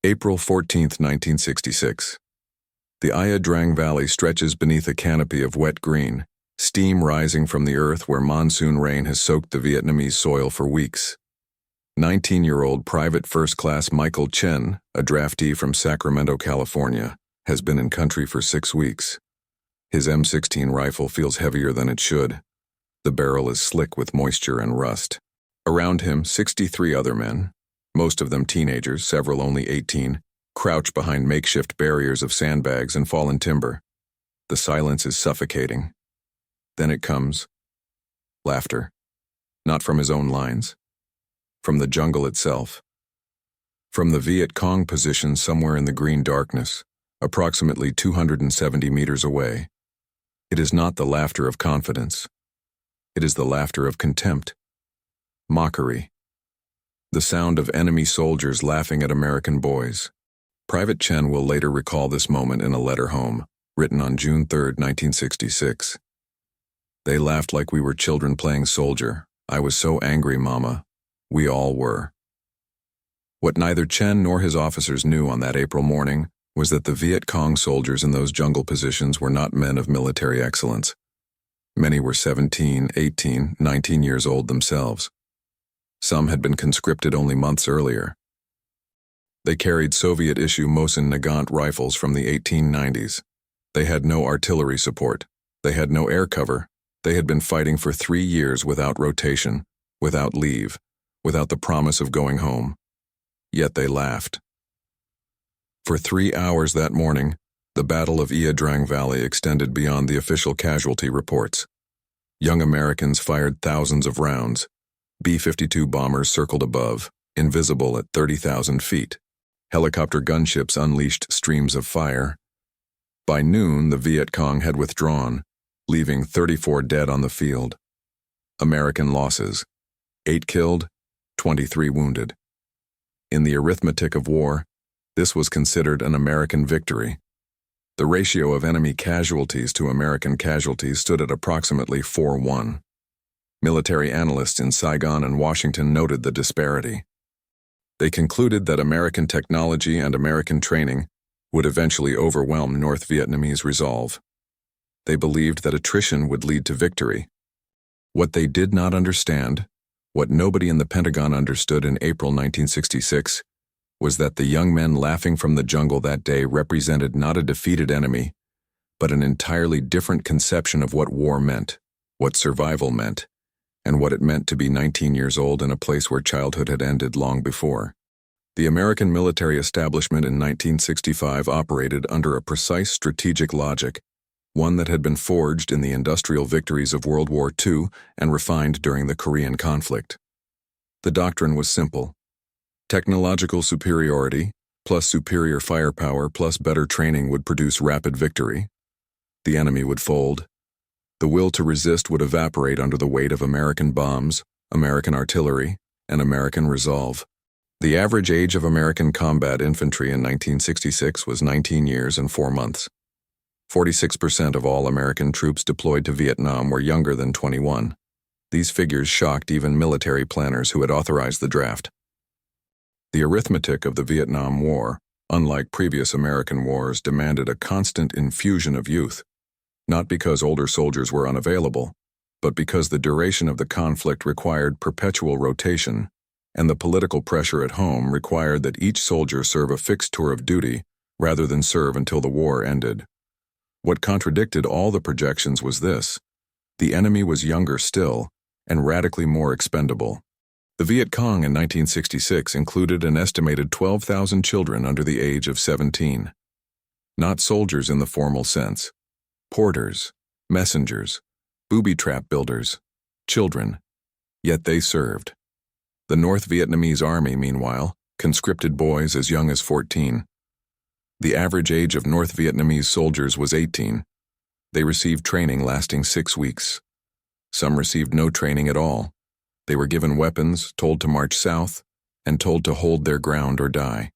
April 14, 1966. The Ia Drang Valley stretches beneath a canopy of wet green, steam rising from the earth where monsoon rain has soaked the Vietnamese soil for weeks. 19-year-old Private First Class Michael Chen, a draftee from Sacramento, California, has been in country for 6 weeks. His M16 rifle feels heavier than it should. The barrel is slick with moisture and rust. Around him, 63 other men, most of them teenagers, several only 18, crouch behind makeshift barriers of sandbags and fallen timber. The silence is suffocating. Then it comes. Laughter. Not from his own lines. From the jungle itself. From the Viet Cong position somewhere in the green darkness, approximately 270 meters away. It is not the laughter of confidence. It is the laughter of contempt. Mockery. The sound of enemy soldiers laughing at American boys. Private Chen will later recall this moment in a letter home, written on June 3, 1966. They laughed like we were children playing soldier. I was so angry, Mama. We all were. What neither Chen nor his officers knew on that April morning was that the Viet Cong soldiers in those jungle positions were not men of military excellence. Many were 17, 18, 19 years old themselves. Some had been conscripted only months earlier. They carried Soviet-issue Mosin Nagant rifles from the 1890s. They had no artillery support. They had no air cover. They had been fighting for 3 years without rotation, without leave, without the promise of going home. Yet they laughed. For 3 hours that morning, the Battle of Ia Drang Valley extended beyond the official casualty reports. Young Americans fired thousands of rounds. B-52 bombers circled above, invisible at 30,000 feet. Helicopter gunships unleashed streams of fire. By noon, the Viet Cong had withdrawn, leaving 34 dead on the field. American losses: 8 killed, 23 wounded. In the arithmetic of war, this was considered an American victory. The ratio of enemy casualties to American casualties stood at approximately 4:1. Military analysts in Saigon and Washington noted the disparity. They concluded that American technology and American training would eventually overwhelm North Vietnamese resolve. They believed that attrition would lead to victory. What they did not understand, what nobody in the Pentagon understood in April 1966, was that the young men laughing from the jungle that day represented not a defeated enemy, but an entirely different conception of what war meant, what survival meant, and what it meant to be 19 years old in a place where childhood had ended long before. The American military establishment in 1965 operated under a precise strategic logic, one that had been forged in the industrial victories of World War II and refined during the Korean conflict. The doctrine was simple. Technological superiority, plus superior firepower, plus better training would produce rapid victory. The enemy would fold. The will to resist would evaporate under the weight of American bombs, American artillery, and American resolve. The average age of American combat infantry in 1966 was 19 years and 4 months. 46% of all American troops deployed to Vietnam were younger than 21. These figures shocked even military planners who had authorized the draft. The arithmetic of the Vietnam War, unlike previous American wars, demanded a constant infusion of youth. Not because older soldiers were unavailable, but because the duration of the conflict required perpetual rotation, and the political pressure at home required that each soldier serve a fixed tour of duty rather than serve until the war ended. What contradicted all the projections was this: the enemy was younger still, and radically more expendable. The Viet Cong in 1966 included an estimated 12,000 children under the age of 17. Not soldiers in the formal sense. Porters, messengers, booby trap builders, children. Yet they served. The North Vietnamese Army, meanwhile, conscripted boys as young as 14. The average age of North Vietnamese soldiers was 18. They received training lasting 6 weeks. Some received no training at all. They were given weapons, told to march south, and told to hold their ground or die.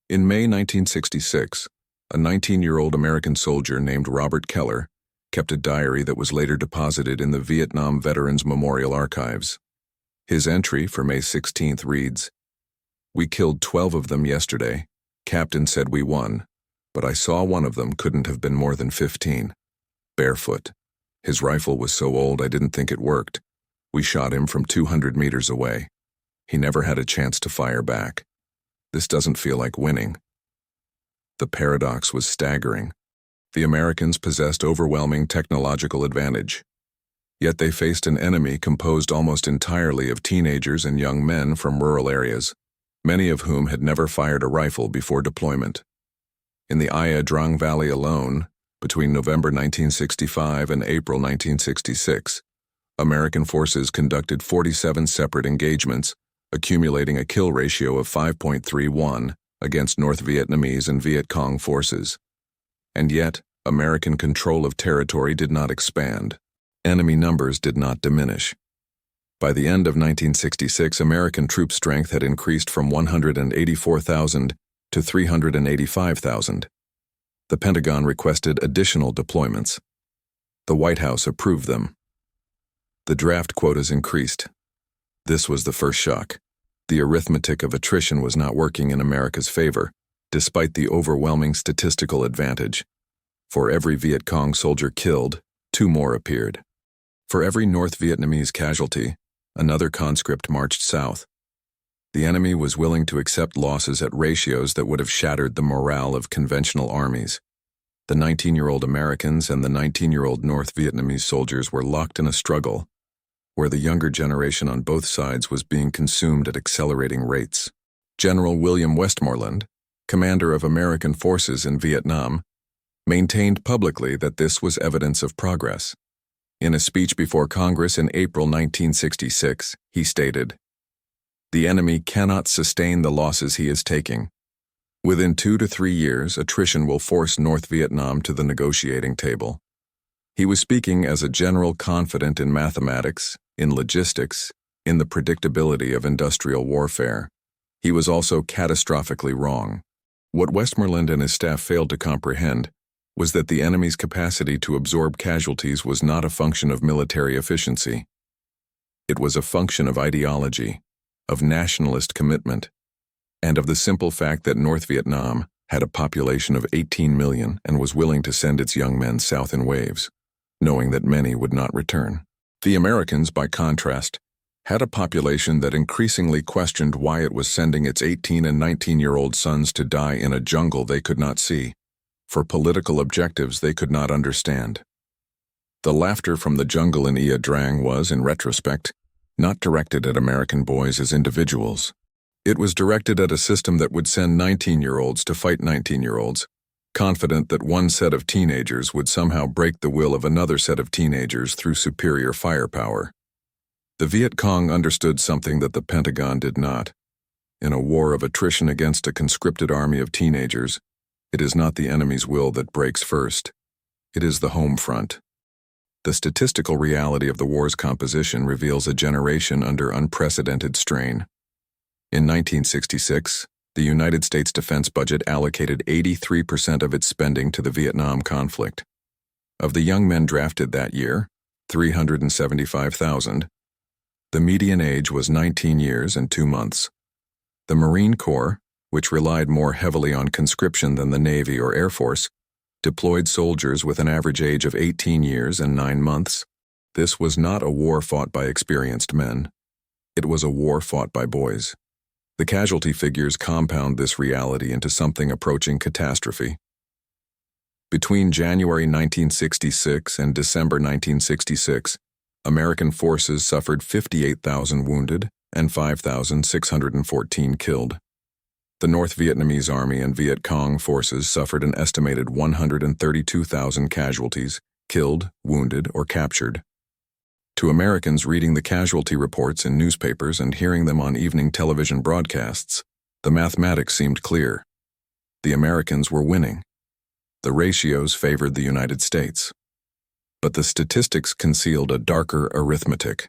In May 1966, a 19-year-old American soldier named Robert Keller kept a diary that was later deposited in the Vietnam Veterans Memorial Archives. His entry for May 16th reads, "We killed 12 of them yesterday, Captain said we won, but I saw one of them couldn't have been more than 15. Barefoot. His rifle was so old I didn't think it worked. We shot him from 200 meters away. He never had a chance to fire back. This doesn't feel like winning. The paradox was staggering. The Americans possessed overwhelming technological advantage. Yet they faced an enemy composed almost entirely of teenagers and young men from rural areas, many of whom had never fired a rifle before deployment. In the Ia Drang Valley alone, between November 1965 and April 1966, American forces conducted 47 separate engagements, accumulating a kill ratio of 5.31 against North Vietnamese and Viet Cong forces. And yet, American control of territory did not expand. Enemy numbers did not diminish. By the end of 1966, American troop strength had increased from 184,000 to 385,000. The Pentagon requested additional deployments. The White House approved them. The draft quotas increased. This was the first shock. The arithmetic of attrition was not working in America's favor, despite the overwhelming statistical advantage. For every Viet Cong soldier killed, 2 more appeared. For every North Vietnamese casualty, another conscript marched south. The enemy was willing to accept losses at ratios that would have shattered the morale of conventional armies. The 19-year-old Americans and the 19-year-old North Vietnamese soldiers were locked in a struggle, where the younger generation on both sides was being consumed at accelerating rates. General William Westmoreland, commander of American forces in Vietnam, maintained publicly that this was evidence of progress. In a speech before Congress in April 1966, he stated, "The enemy cannot sustain the losses he is taking. Within 2 to 3 years, attrition will force North Vietnam to the negotiating table." He was speaking as a general confident in mathematics, in logistics, in the predictability of industrial warfare. He was also catastrophically wrong. What Westmoreland and his staff failed to comprehend was that the enemy's capacity to absorb casualties was not a function of military efficiency. It was a function of ideology, of nationalist commitment, and of the simple fact that North Vietnam had a population of 18 million and was willing to send its young men south in waves, knowing that many would not return. The Americans, by contrast, had a population that increasingly questioned why it was sending its 18 and 19-year-old sons to die in a jungle they could not see, for political objectives they could not understand. The laughter from the jungle in Ia Drang was, in retrospect, not directed at American boys as individuals. It was directed at a system that would send 19-year-olds to fight 19-year-olds, confident that one set of teenagers would somehow break the will of another set of teenagers through superior firepower. The Viet Cong understood something that the Pentagon did not. In a war of attrition against a conscripted army of teenagers, it is not the enemy's will that breaks first. It is the home front. The statistical reality of the war's composition reveals a generation under unprecedented strain. In 1966, the United States defense budget allocated 83% of its spending to the Vietnam conflict. Of the young men drafted that year, 375,000, the median age was 19 years and 2 months. The Marine Corps, which relied more heavily on conscription than the Navy or Air Force, deployed soldiers with an average age of 18 years and 9 months. This was not a war fought by experienced men. It was a war fought by boys. The casualty figures compound this reality into something approaching catastrophe. Between January 1966 and December 1966, American forces suffered 58,000 wounded and 5,614 killed. The North Vietnamese Army and Viet Cong forces suffered an estimated 132,000 casualties, killed, wounded, or captured. To Americans reading the casualty reports in newspapers and hearing them on evening television broadcasts, the mathematics seemed clear. The Americans were winning. The ratios favored the United States. But the statistics concealed a darker arithmetic.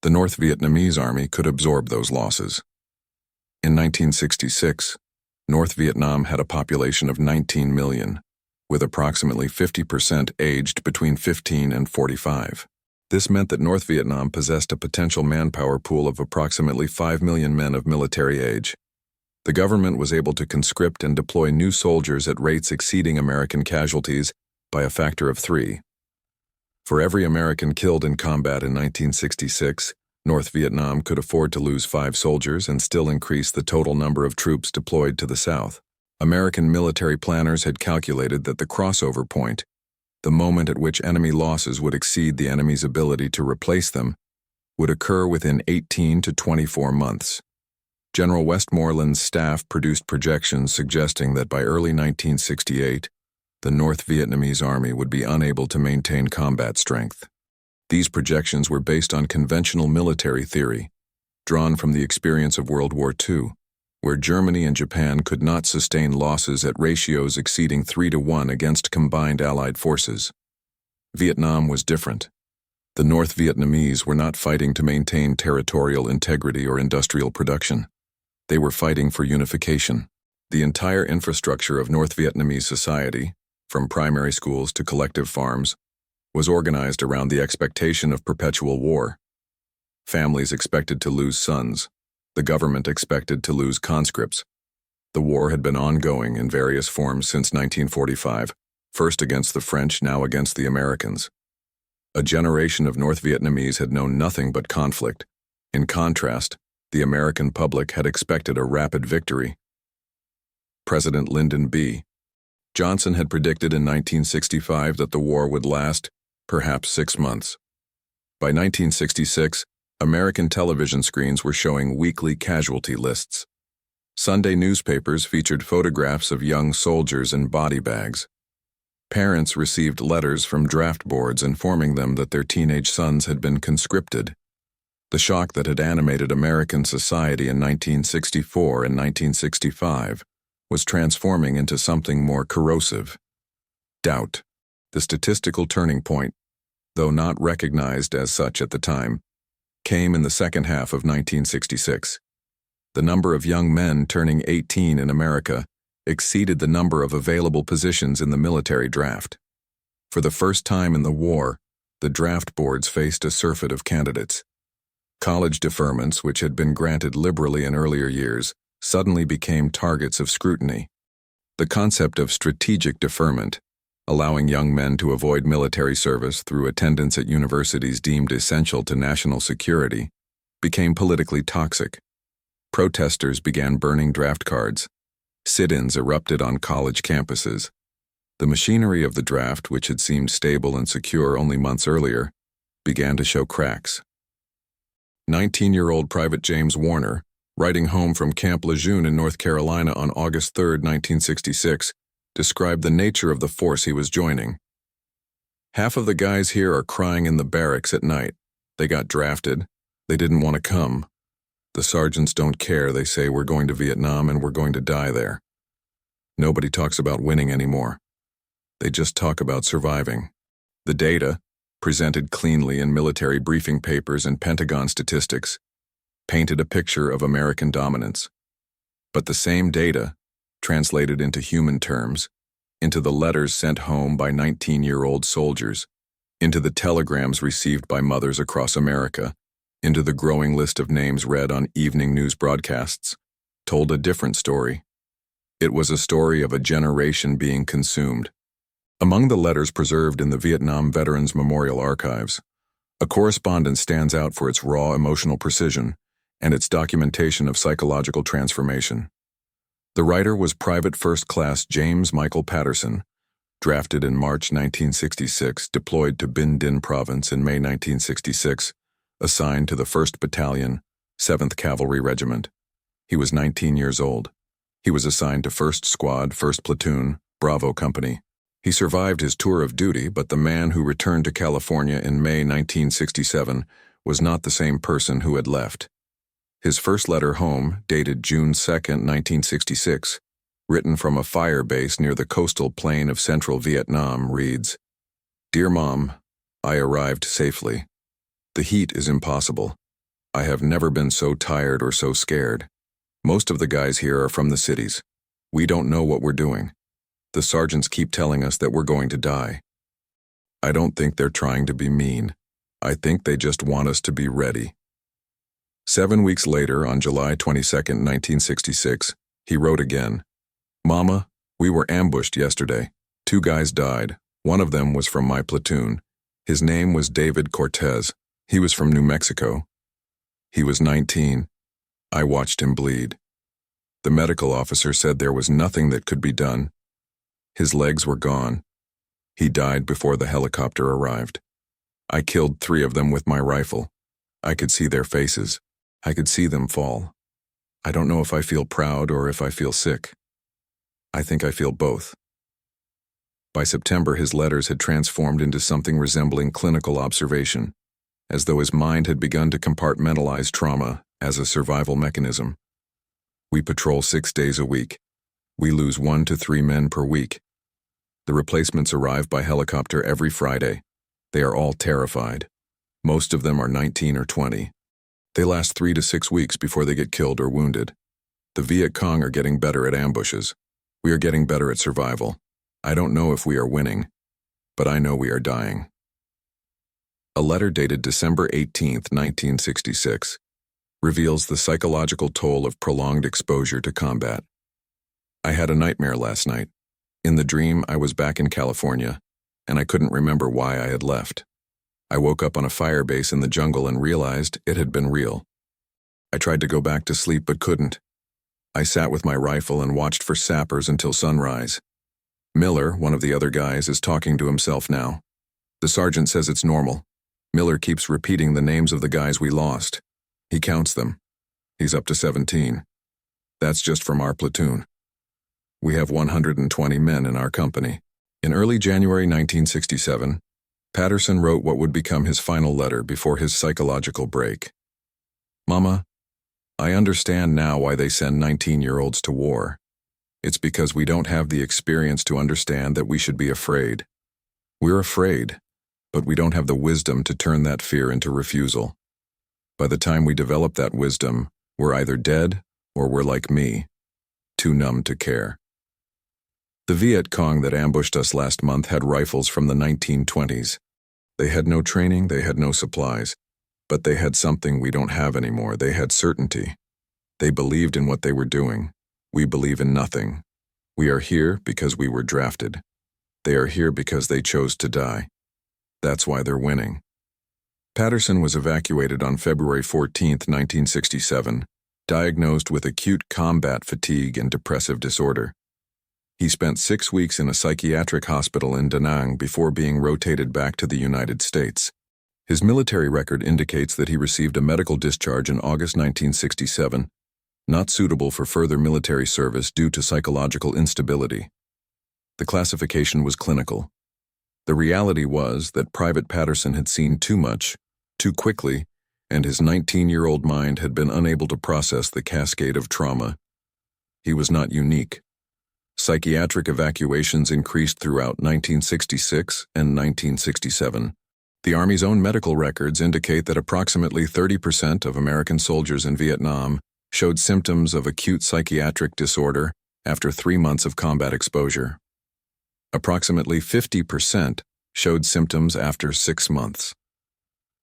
The North Vietnamese Army could absorb those losses. In 1966, North Vietnam had a population of 19 million, with approximately 50% aged between 15 and 45. This meant that North Vietnam possessed a potential manpower pool of approximately 5 million men of military age. The government was able to conscript and deploy new soldiers at rates exceeding American casualties by a factor of 3. For every American killed in combat in 1966, North Vietnam could afford to lose 5 soldiers and still increase the total number of troops deployed to the South. American military planners had calculated that the crossover point, the moment at which enemy losses would exceed the enemy's ability to replace them, would occur within 18 to 24 months. General Westmoreland's staff produced projections suggesting that by early 1968, the North Vietnamese army would be unable to maintain combat strength. These projections were based on conventional military theory, drawn from the experience of World War II, where Germany and Japan could not sustain losses at ratios exceeding 3-to-1 against combined Allied forces. Vietnam was different. The North Vietnamese were not fighting to maintain territorial integrity or industrial production. They were fighting for unification. The entire infrastructure of North Vietnamese society, from primary schools to collective farms, was organized around the expectation of perpetual war. Families expected to lose sons. The government expected to lose conscripts. The war had been ongoing in various forms since 1945, first against the French, now against the Americans. A generation of North Vietnamese had known nothing but conflict. In contrast, the American public had expected a rapid victory. President Lyndon B. Johnson had predicted in 1965 that the war would last perhaps 6 months. By 1966, American television screens were showing weekly casualty lists. Sunday newspapers featured photographs of young soldiers in body bags. Parents received letters from draft boards informing them that their teenage sons had been conscripted. The shock that had animated American society in 1964 and 1965 was transforming into something more corrosive. Doubt. The statistical turning point, though not recognized as such at the time, came in the second half of 1966. The number of young men turning 18 in America exceeded the number of available positions in the military draft. For the first time in the war, the draft boards faced a surfeit of candidates. College deferments, which had been granted liberally in earlier years, suddenly became targets of scrutiny. The concept of strategic deferment, allowing young men to avoid military service through attendance at universities deemed essential to national security, became politically toxic. Protesters began burning draft cards. Sit-ins erupted on college campuses. The machinery of the draft, which had seemed stable and secure only months earlier, began to show cracks. 19-year-old Private James Warner, writing home from Camp Lejeune in North Carolina on August 3, 1966, described the nature of the force he was joining. "Half of the guys here are crying in the barracks at night. They got drafted. They didn't want to come. The sergeants don't care. They say we're going to Vietnam and we're going to die there. Nobody talks about winning anymore. They just talk about surviving." The data, presented cleanly in military briefing papers and Pentagon statistics, painted a picture of American dominance. But the same data, translated into human terms, into the letters sent home by 19-year-old soldiers, into the telegrams received by mothers across America, into the growing list of names read on evening news broadcasts, told a different story. It was a story of a generation being consumed. Among the letters preserved in the Vietnam Veterans Memorial Archives, a correspondence stands out for its raw emotional precision and its documentation of psychological transformation. The writer was Private First Class James Michael Patterson, drafted in March 1966, deployed to Binh Dinh Province in May 1966, assigned to the 1st Battalion, 7th Cavalry Regiment. He was 19 years old. He was assigned to 1st Squad, 1st Platoon, Bravo Company. He survived his tour of duty, but the man who returned to California in May 1967 was not the same person who had left. His first letter home, dated June 2, 1966, written from a fire base near the coastal plain of central Vietnam, reads, "Dear Mom, I arrived safely. The heat is impossible. I have never been so tired or so scared. Most of the guys here are from the cities. We don't know what we're doing. The sergeants keep telling us that we're going to die. I don't think they're trying to be mean. I think they just want us to be ready." 7 weeks later, on July 22, 1966, He wrote again. Mama, we were ambushed yesterday. 2 guys died. One of them was from my platoon. His name was David Cortez. He was from New Mexico. He was 19. I watched him bleed. The medical officer said there was nothing that could be done. His legs were gone. He died before the helicopter arrived. I killed 3 of them with my rifle. I could see their faces. I could see them fall. I don't know if I feel proud or if I feel sick. I think I feel both. By September, his letters had transformed into something resembling clinical observation, as though his mind had begun to compartmentalize trauma as a survival mechanism. We patrol 6 days a week. We lose 1 to 3 men per week. The replacements arrive by helicopter every Friday. They are all terrified. Most of them are 19 or 20. They last 3 to 6 weeks before they get killed or wounded. The Viet Cong are getting better at ambushes. We are getting better at survival. I don't know if we are winning, but I know we are dying. A letter dated December 18, 1966, reveals the psychological toll of prolonged exposure to combat. I had a nightmare last night. In the dream, I was back in California, and I couldn't remember why I had left. I woke up on a fire base in the jungle and realized it had been real. I tried to go back to sleep but couldn't. I sat with my rifle and watched for sappers until sunrise. Miller, one of the other guys, is talking to himself now. The sergeant says it's normal. Miller keeps repeating the names of the guys we lost. He counts them. He's up to 17. That's just from our platoon. We have 120 men in our company. In early January 1967, Patterson wrote what would become his final letter before his psychological break. Mama, I understand now why they send 19-year-olds to war. It's because we don't have the experience to understand that we should be afraid. We're afraid, but we don't have the wisdom to turn that fear into refusal. By the time we develop that wisdom, we're either dead or we're like me, too numb to care. The Viet Cong that ambushed us last month had rifles from the 1920s. They had no training, they had no supplies, but they had something we don't have anymore. They had certainty. They believed in what they were doing. We believe in nothing. We are here because we were drafted. They are here because they chose to die. That's why they're winning. Patterson was evacuated on February 14, 1967, diagnosed with acute combat fatigue and depressive disorder. He spent 6 weeks in a psychiatric hospital in Da Nang before being rotated back to the United States. His military record indicates that he received a medical discharge in August 1967, not suitable for further military service due to psychological instability. The classification was clinical. The reality was that Private Patterson had seen too much, too quickly, and his 19-year-old mind had been unable to process the cascade of trauma. He was not unique. Psychiatric evacuations increased throughout 1966 and 1967. The Army's own medical records indicate that approximately 30% of American soldiers in Vietnam showed symptoms of acute psychiatric disorder after 3 months of combat exposure. Approximately 50% showed symptoms after 6 months.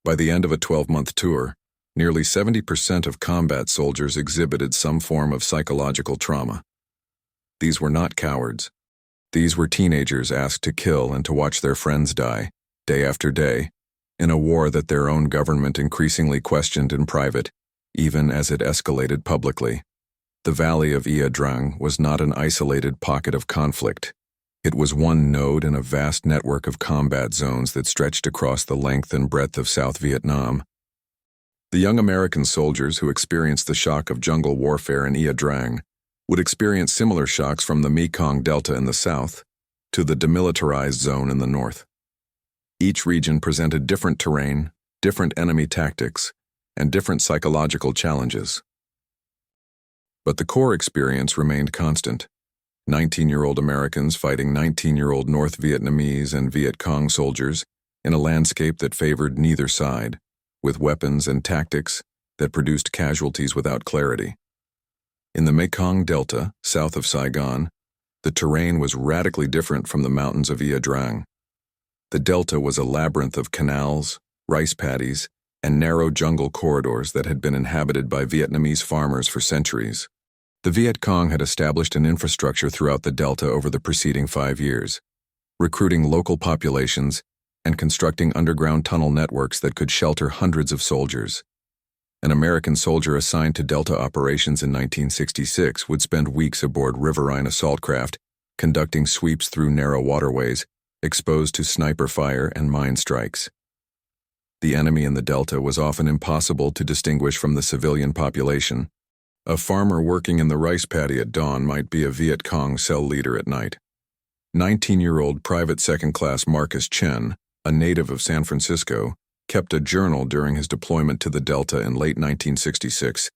By the end of a 12-month tour, nearly 70% of combat soldiers exhibited some form of psychological trauma. These were not cowards. These were teenagers asked to kill and to watch their friends die, day after day, in a war that their own government increasingly questioned in private, even as it escalated publicly. The valley of Ia Drang was not an isolated pocket of conflict. It was one node in a vast network of combat zones that stretched across the length and breadth of South Vietnam. The young American soldiers who experienced the shock of jungle warfare in Ia Drang would experience similar shocks from the Mekong Delta in the south to the demilitarized zone in the north. Each region presented different terrain, different enemy tactics, and different psychological challenges. But the core experience remained constant. 19-year-old Americans fighting 19-year-old North Vietnamese and Viet Cong soldiers in a landscape that favored neither side, with weapons and tactics that produced casualties without clarity. In the Mekong Delta, south of Saigon, the terrain was radically different from the mountains of Ia Drang. The delta was a labyrinth of canals, rice paddies, and narrow jungle corridors that had been inhabited by Vietnamese farmers for centuries. The Viet Cong had established an infrastructure throughout the Delta over the preceding 5 years, recruiting local populations and constructing underground tunnel networks that could shelter hundreds of soldiers. An American soldier assigned to Delta operations in 1966 would spend weeks aboard riverine assault craft, conducting sweeps through narrow waterways, exposed to sniper fire and mine strikes. The enemy in the Delta was often impossible to distinguish from the civilian population. A farmer working in the rice paddy at dawn might be a Viet Cong cell leader at night. 19-year-old Private Second Class Marcus Chen, a native of San Francisco, kept a journal during his deployment to the Delta in late 1966.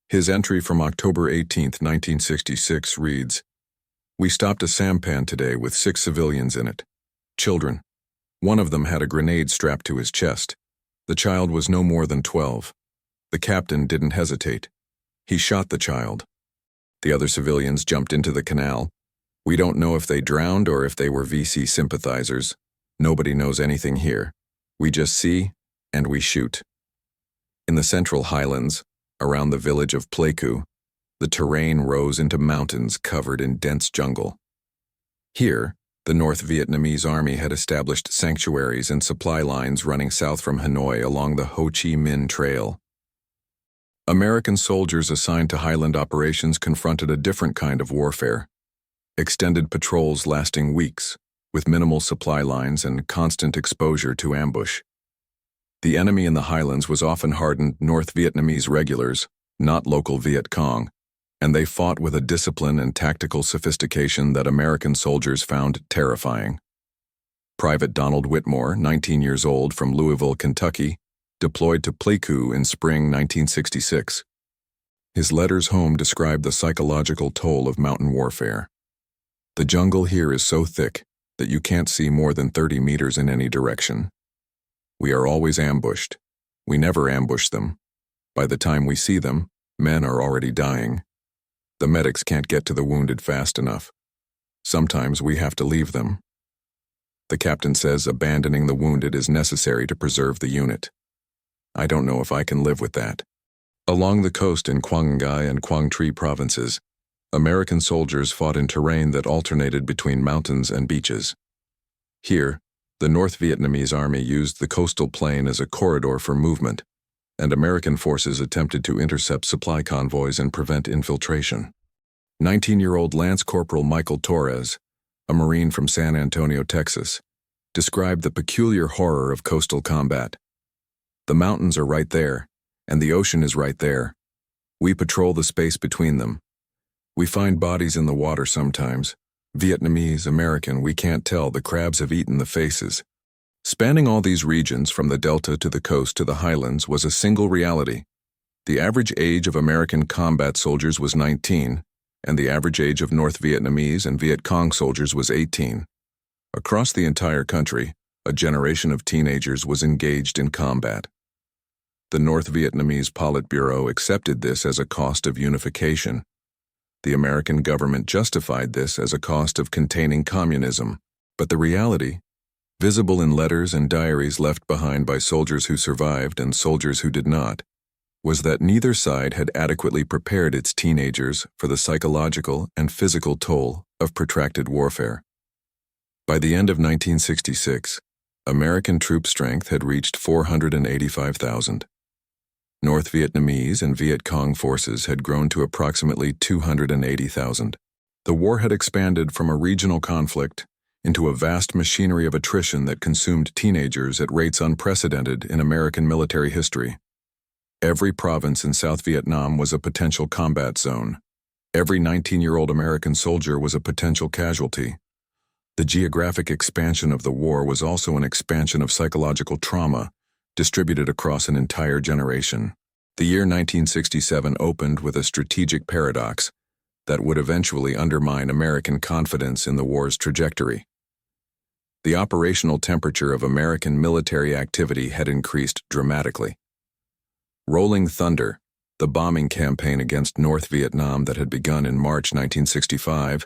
His entry from October 18, 1966 reads, "We stopped a sampan today with 6 civilians in it. Children. One of them had a grenade strapped to his chest. The child was no more than 12. The captain didn't hesitate. He shot the child. The other civilians jumped into the canal. We don't know if they drowned or if they were VC sympathizers. Nobody knows anything here. We just see, and we shoot." In the Central Highlands, around the village of Pleiku, the terrain rose into mountains covered in dense jungle. Here, the North Vietnamese Army had established sanctuaries and supply lines running south from Hanoi along the Ho Chi Minh Trail. American soldiers assigned to highland operations confronted a different kind of warfare. Extended patrols lasting weeks, with minimal supply lines and constant exposure to ambush. The enemy in the highlands was often hardened North Vietnamese regulars, not local Viet Cong, and they fought with a discipline and tactical sophistication that American soldiers found terrifying. Private Donald Whitmore, 19 years old, from Louisville, Kentucky, deployed to Pleiku in spring 1966. His letters home describe the psychological toll of mountain warfare. "The jungle here is so thick that you can't see more than 30 meters in any direction. We are always ambushed. We never ambush them. By the time we see them, men are already dying. The medics can't get to the wounded fast enough. Sometimes we have to leave them." The captain says abandoning the wounded is necessary to preserve the unit. "I don't know if I can live with that." Along the coast in Quang Ngai and Quang Tri provinces, American soldiers fought in terrain that alternated between mountains and beaches. Here, the North Vietnamese Army used the coastal plain as a corridor for movement, and American forces attempted to intercept supply convoys and prevent infiltration. 19-year-old Lance Corporal Michael Torres, a Marine from San Antonio, Texas, described the peculiar horror of coastal combat. "The mountains are right there, and the ocean is right there. We patrol the space between them. We find bodies in the water sometimes. Vietnamese, American, we can't tell. The crabs have eaten the faces." Spanning all these regions from the Delta to the coast to the highlands was a single reality. The average age of American combat soldiers was 19, and the average age of North Vietnamese and Viet Cong soldiers was 18. Across the entire country, a generation of teenagers was engaged in combat. The North Vietnamese Politburo accepted this as a cost of unification. The American government justified this as a cost of containing communism, but the reality, visible in letters and diaries left behind by soldiers who survived and soldiers who did not, was that neither side had adequately prepared its teenagers for the psychological and physical toll of protracted warfare. By the end of 1966, American troop strength had reached 485,000. North Vietnamese and Viet Cong forces had grown to approximately 280,000. The war had expanded from a regional conflict into a vast machinery of attrition that consumed teenagers at rates unprecedented in American military history. Every province in South Vietnam was a potential combat zone. Every 19-year-old American soldier was a potential casualty. The geographic expansion of the war was also an expansion of psychological trauma, distributed across an entire generation. The year 1967 opened with a strategic paradox that would eventually undermine American confidence in the war's trajectory. The operational temperature of American military activity had increased dramatically. Rolling Thunder, the bombing campaign against North Vietnam that had begun in March 1965,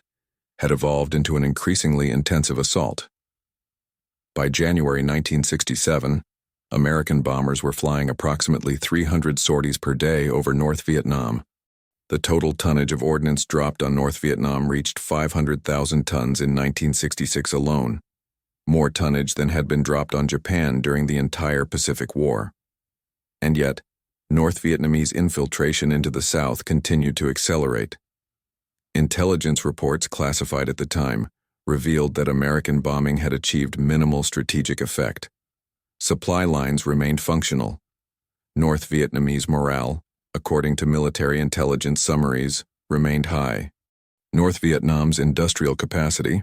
had evolved into an increasingly intensive assault. By January 1967, American bombers were flying approximately 300 sorties per day over North Vietnam. The total tonnage of ordnance dropped on North Vietnam reached 500,000 tons in 1966 alone, more tonnage than had been dropped on Japan during the entire Pacific War. And yet, North Vietnamese infiltration into the South continued to accelerate. Intelligence reports classified at the time revealed that American bombing had achieved minimal strategic effect. Supply lines remained functional. North Vietnamese morale, according to military intelligence summaries, remained high. North Vietnam's industrial capacity,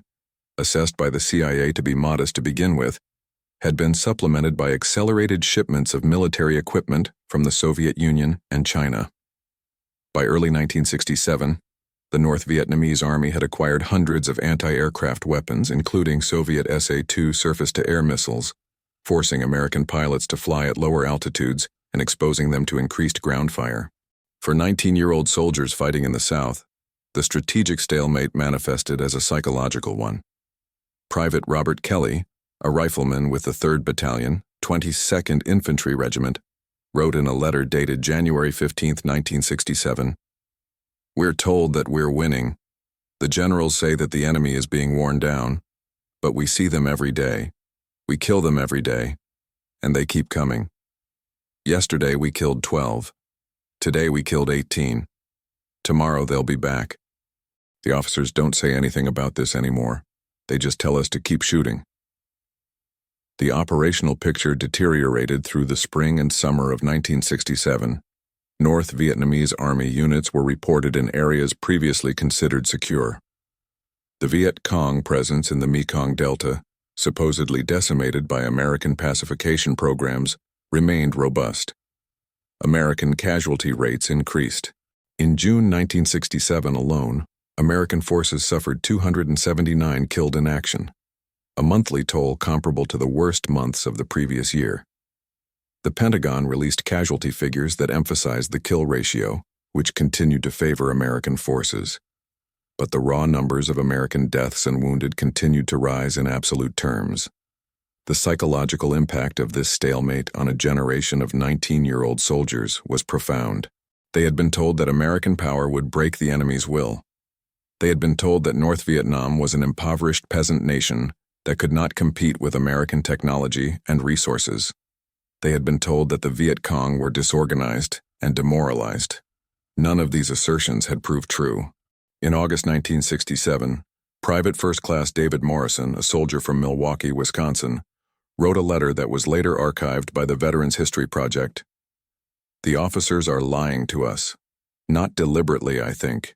assessed by the CIA to be modest to begin with, had been supplemented by accelerated shipments of military equipment from the Soviet Union and China. By early 1967, the North Vietnamese Army had acquired hundreds of anti-aircraft weapons, including Soviet SA-2 surface-to-air missiles, forcing American pilots to fly at lower altitudes and exposing them to increased ground fire. For 19-year-old soldiers fighting in the South, the strategic stalemate manifested as a psychological one. Private Robert Kelly, a rifleman with the 3rd Battalion, 22nd Infantry Regiment, wrote in a letter dated January 15, 1967, "We're told that we're winning. The generals say that the enemy is being worn down, but we see them every day. We kill them every day, and they keep coming. Yesterday we killed 12. Today we killed 18. Tomorrow they'll be back." The officers don't say anything about this anymore. They just tell us to keep shooting. The operational picture deteriorated through the spring and summer of 1967. North Vietnamese Army units were reported in areas previously considered secure. The Viet Cong presence in the Mekong Delta, supposedly decimated by American pacification programs, remained robust. American casualty rates increased. In June 1967 alone, American forces suffered 279 killed in action, a monthly toll comparable to the worst months of the previous year. The Pentagon released casualty figures that emphasized the kill ratio, which continued to favor American forces. But the raw numbers of American deaths and wounded continued to rise in absolute terms. The psychological impact of this stalemate on a generation of 19-year-old soldiers was profound. They had been told that American power would break the enemy's will. They had been told that North Vietnam was an impoverished peasant nation that could not compete with American technology and resources. They had been told that the Viet Cong were disorganized and demoralized. None of these assertions had proved true. In August 1967, Private First Class David Morrison, a soldier from Milwaukee, Wisconsin, wrote a letter that was later archived by the Veterans History Project. "The officers are lying to us. Not deliberately, I think.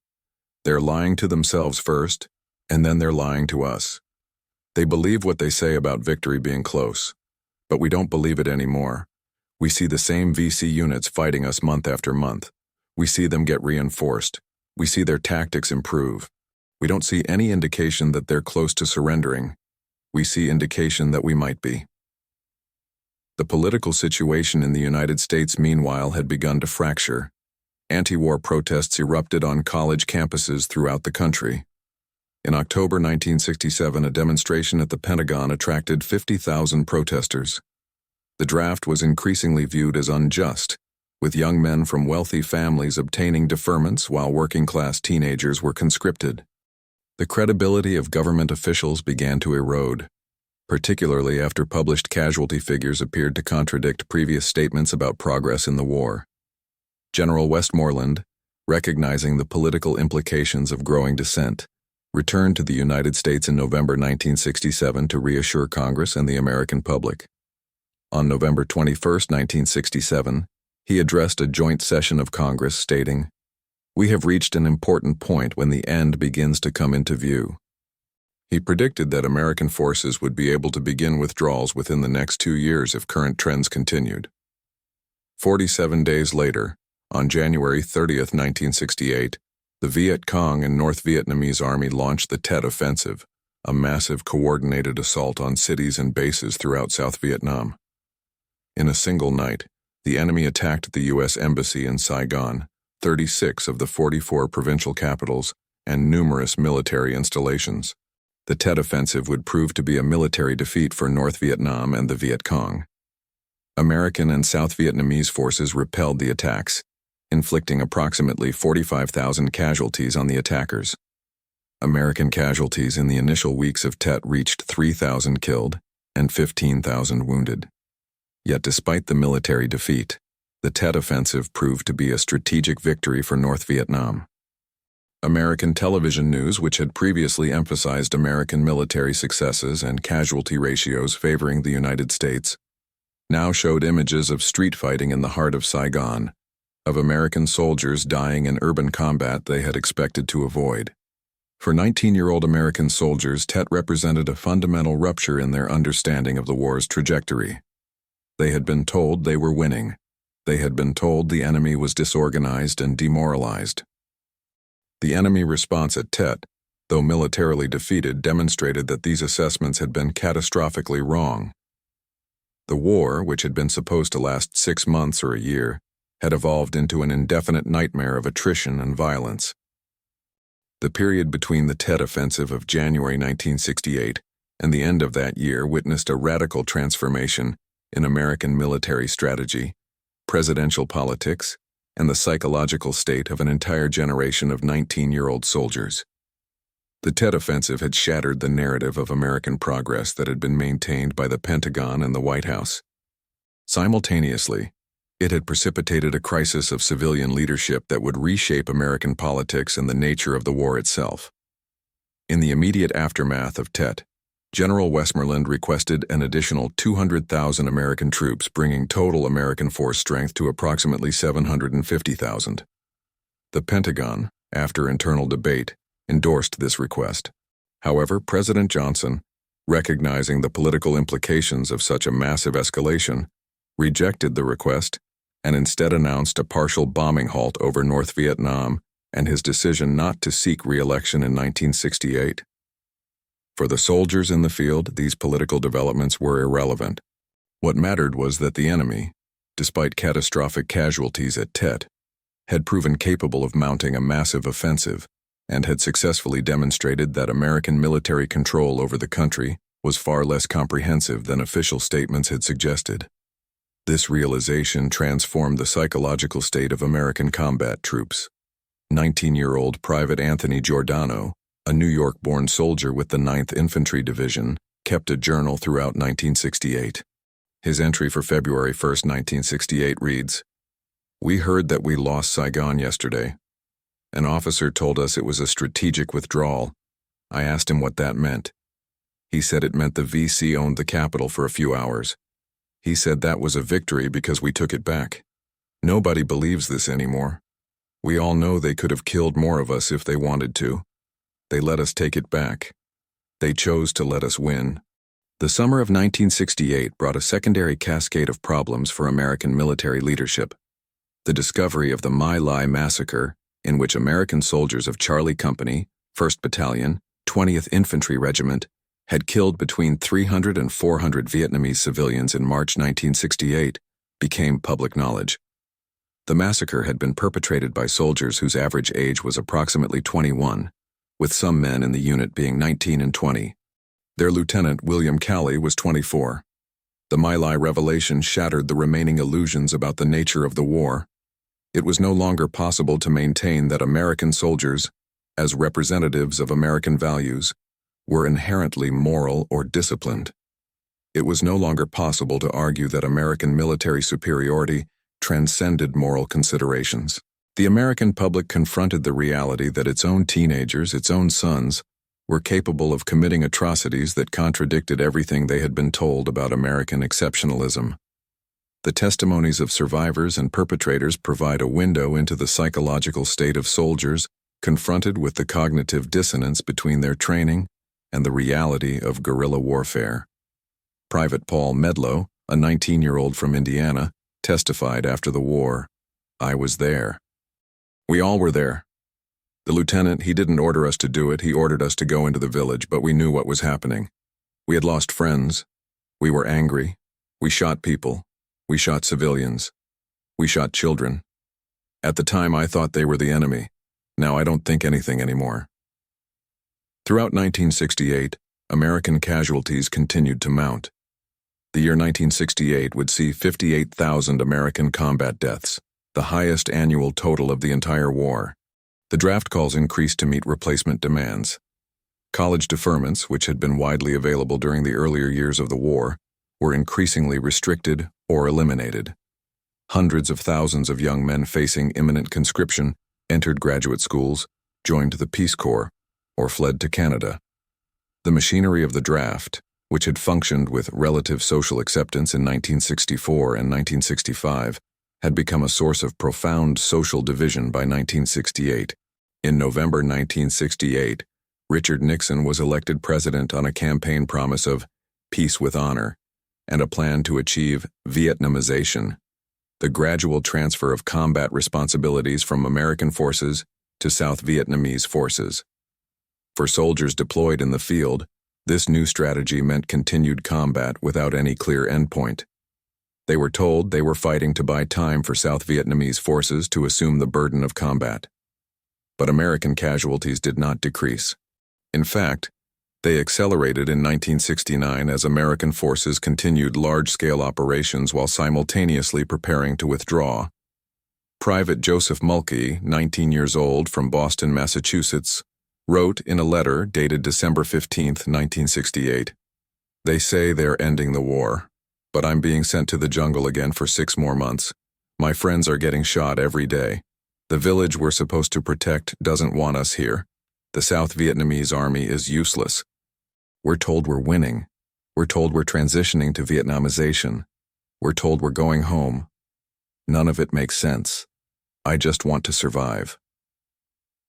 They're lying to themselves first, and then they're lying to us. They believe what they say about victory being close. But we don't believe it anymore. We see the same VC units fighting us month after month. We see them get reinforced. We see their tactics improve. We don't see any indication that they're close to surrendering. We see indication that we might be." The political situation in the United States, meanwhile, had begun to fracture. Anti-war protests erupted on college campuses throughout the country. In October 1967, a demonstration at the Pentagon attracted 50,000 protesters. The draft was increasingly viewed as unjust, with young men from wealthy families obtaining deferments while working-class teenagers were conscripted. The credibility of government officials began to erode, particularly after published casualty figures appeared to contradict previous statements about progress in the war. General Westmoreland, recognizing the political implications of growing dissent, returned to the United States in November 1967 to reassure Congress and the American public. On November 21, 1967, he addressed a joint session of Congress stating, "We have reached an important point when the end begins to come into view." He predicted that American forces would be able to begin withdrawals within the next 2 years if current trends continued. 47 days later, on January 30, 1968, the Viet Cong and North Vietnamese Army launched the Tet Offensive, a massive coordinated assault on cities and bases throughout South Vietnam. In a single night, the enemy attacked the U.S. Embassy in Saigon, 36 of the 44 provincial capitals, and numerous military installations. The Tet Offensive would prove to be a military defeat for North Vietnam and the Viet Cong. American and South Vietnamese forces repelled the attacks, inflicting approximately 45,000 casualties on the attackers. American casualties in the initial weeks of Tet reached 3,000 killed and 15,000 wounded. Yet despite the military defeat, the Tet Offensive proved to be a strategic victory for North Vietnam. American television news, which had previously emphasized American military successes and casualty ratios favoring the United States, now showed images of street fighting in the heart of Saigon, of American soldiers dying in urban combat they had expected to avoid. For 19-year-old American soldiers, Tet represented a fundamental rupture in their understanding of the war's trajectory. They had been told they were winning. They had been told the enemy was disorganized and demoralized. The enemy response at Tet, though militarily defeated, demonstrated that these assessments had been catastrophically wrong. The war, which had been supposed to last 6 months or a year, had evolved into an indefinite nightmare of attrition and violence. The period between the Tet Offensive of January 1968 and the end of that year witnessed a radical transformation in American military strategy, presidential politics, and the psychological state of an entire generation of 19-year-old soldiers. The Tet Offensive had shattered the narrative of American progress that had been maintained by the Pentagon and the White House. Simultaneously, it had precipitated a crisis of civilian leadership that would reshape American politics and the nature of the war itself. In the immediate aftermath of Tet, General Westmoreland requested an additional 200,000 American troops, bringing total American force strength to approximately 750,000. The Pentagon, after internal debate, endorsed this request. However, President Johnson, recognizing the political implications of such a massive escalation, rejected the request and instead announced a partial bombing halt over North Vietnam and his decision not to seek re-election in 1968. For the soldiers in the field, these political developments were irrelevant. What mattered was that the enemy, despite catastrophic casualties at Tet, had proven capable of mounting a massive offensive and had successfully demonstrated that American military control over the country was far less comprehensive than official statements had suggested. This realization transformed the psychological state of American combat troops. 19-year-old Private Anthony Giordano, a New York-born soldier with the 9th Infantry Division, kept a journal throughout 1968. His entry for February 1, 1968 reads, "We heard that we lost Saigon yesterday. An officer told us it was a strategic withdrawal. I asked him what that meant. He said it meant the VC owned the capital for a few hours. He said that was a victory because we took it back. Nobody believes this anymore. We all know they could have killed more of us if they wanted to. They let us take it back. They chose to let us win." The summer of 1968 brought a secondary cascade of problems for American military leadership. The discovery of the My Lai massacre, in which American soldiers of Charlie Company, 1st Battalion, 20th Infantry Regiment, had killed between 300 and 400 Vietnamese civilians in March 1968, became public knowledge. The massacre had been perpetrated by soldiers whose average age was approximately 21, with some men in the unit being 19 and 20. Their lieutenant, William Calley, was 24. The My Lai revelation shattered the remaining illusions about the nature of the war. It was no longer possible to maintain that American soldiers, as representatives of American values, were inherently moral or disciplined. It was no longer possible to argue that American military superiority transcended moral considerations. The American public confronted the reality that its own teenagers, its own sons, were capable of committing atrocities that contradicted everything they had been told about American exceptionalism. The testimonies of survivors and perpetrators provide a window into the psychological state of soldiers confronted with the cognitive dissonance between their training and the reality of guerrilla warfare. Private Paul Medlow, a 19-year-old from Indiana, testified after the war, "I was there. We all were there. The lieutenant, he didn't order us to do it, he ordered us to go into the village, but we knew what was happening. We had lost friends. We were angry. We shot people. We shot civilians. We shot children. At the time, I thought they were the enemy. Now I don't think anything anymore." Throughout 1968, American casualties continued to mount. The year 1968 would see 58,000 American combat deaths, the highest annual total of the entire war. The draft calls increased to meet replacement demands. College deferments, which had been widely available during the earlier years of the war, were increasingly restricted or eliminated. Hundreds of thousands of young men facing imminent conscription entered graduate schools, joined the Peace Corps, or fled to Canada. The machinery of the draft, which had functioned with relative social acceptance in 1964 and 1965, had become a source of profound social division by 1968. In November 1968, Richard Nixon was elected president on a campaign promise of peace with honor and a plan to achieve Vietnamization, the gradual transfer of combat responsibilities from American forces to South Vietnamese forces. For soldiers deployed in the field, this new strategy meant continued combat without any clear endpoint. They were told they were fighting to buy time for South Vietnamese forces to assume the burden of combat. But American casualties did not decrease. In fact, they accelerated in 1969 as American forces continued large-scale operations while simultaneously preparing to withdraw. Private Joseph Mulkey, 19 years old, from Boston, Massachusetts, wrote in a letter dated December 15, 1968, "They say they're ending the war, but I'm being sent to the jungle again for 6 more months. My friends are getting shot every day. The village we're supposed to protect doesn't want us here. The South Vietnamese army is useless. We're told we're winning. We're told we're transitioning to Vietnamization. We're told we're going home. None of it makes sense. I just want to survive."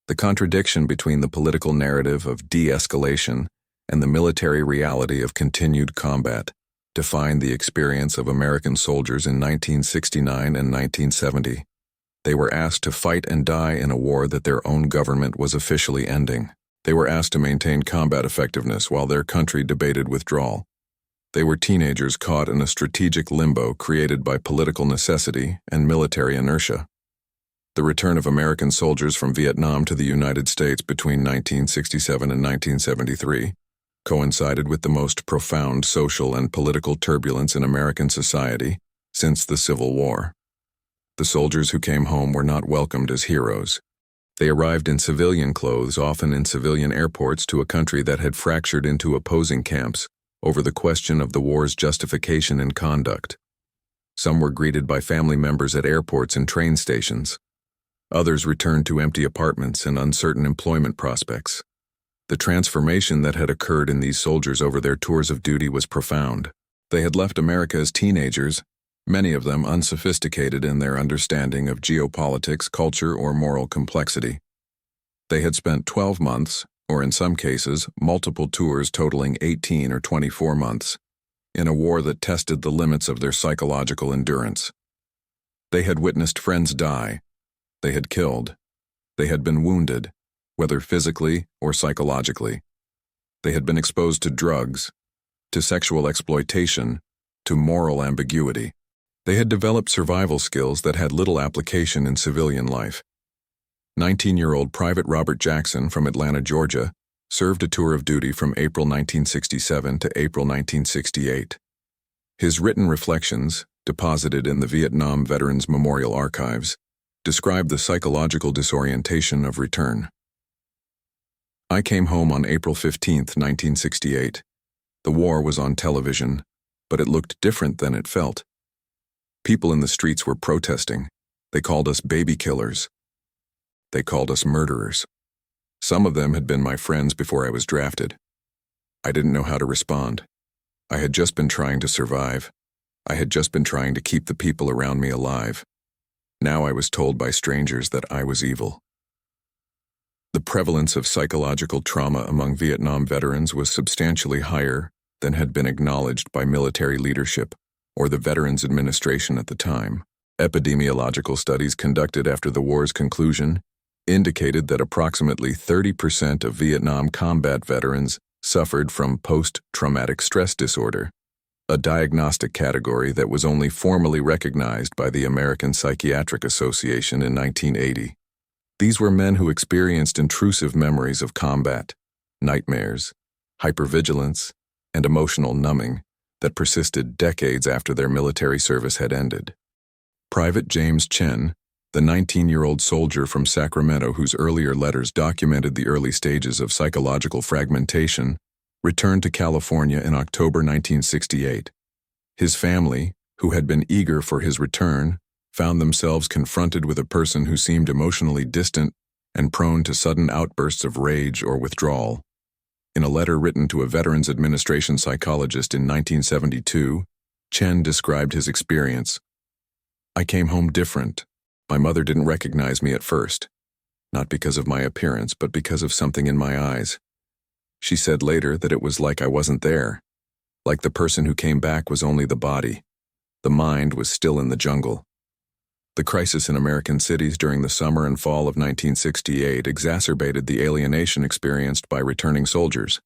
The contradiction between the political narrative of de-escalation and the military reality of continued combat defined the experience of American soldiers in 1969 and 1970. They were asked to fight and die in a war that their own government was officially ending. They were asked to maintain combat effectiveness while their country debated withdrawal. They were teenagers caught in a strategic limbo created by political necessity and military inertia. The return of American soldiers from Vietnam to the United States between 1967 and 1973 coincided with the most profound social and political turbulence in American society since the Civil War. The soldiers who came home were not welcomed as heroes. They arrived in civilian clothes, often in civilian airports, to a country that had fractured into opposing camps over the question of the war's justification and conduct. Some were greeted by family members at airports and train stations. Others returned to empty apartments and uncertain employment prospects. The transformation that had occurred in these soldiers over their tours of duty was profound. They had left America as teenagers, many of them unsophisticated in their understanding of geopolitics, culture, or moral complexity. They had spent 12 months, or in some cases, multiple tours totaling 18 or 24 months, in a war that tested the limits of their psychological endurance. They had witnessed friends die. They had killed. They had been wounded, whether physically or psychologically. They had been exposed to drugs, to sexual exploitation, to moral ambiguity. They had developed survival skills that had little application in civilian life. 19-year-old Private Robert Jackson from Atlanta, Georgia, served a tour of duty from April 1967 to April 1968. His written reflections, deposited in the Vietnam Veterans Memorial Archives, describe the psychological disorientation of return. "I came home on April 15, 1968. The war was on television, but it looked different than it felt. People in the streets were protesting. They called us baby killers. They called us murderers. Some of them had been my friends before I was drafted. I didn't know how to respond. I had just been trying to survive. I had just been trying to keep the people around me alive. Now I was told by strangers that I was evil." The prevalence of psychological trauma among Vietnam veterans was substantially higher than had been acknowledged by military leadership or the Veterans Administration at the time. Epidemiological studies conducted after the war's conclusion indicated that approximately 30% of Vietnam combat veterans suffered from post-traumatic stress disorder, a diagnostic category that was only formally recognized by the American Psychiatric Association in 1980. These were men who experienced intrusive memories of combat, nightmares, hypervigilance, and emotional numbing that persisted decades after their military service had ended. Private James Chen, The 19-year-old soldier from Sacramento whose earlier letters documented the early stages of psychological fragmentation returned to California in October 1968. His family, who had been eager for his return, found themselves confronted with a person who seemed emotionally distant and prone to sudden outbursts of rage or withdrawal. In a letter written to a Veterans Administration psychologist in 1972, Chen described his experience. "I came home different. My mother didn't recognize me at first, not because of my appearance, but because of something in my eyes. She said later that it was like I wasn't there, like the person who came back was only the body. The mind was still in the jungle." The crisis in American cities during the summer and fall of 1968 exacerbated the alienation experienced by returning soldiers.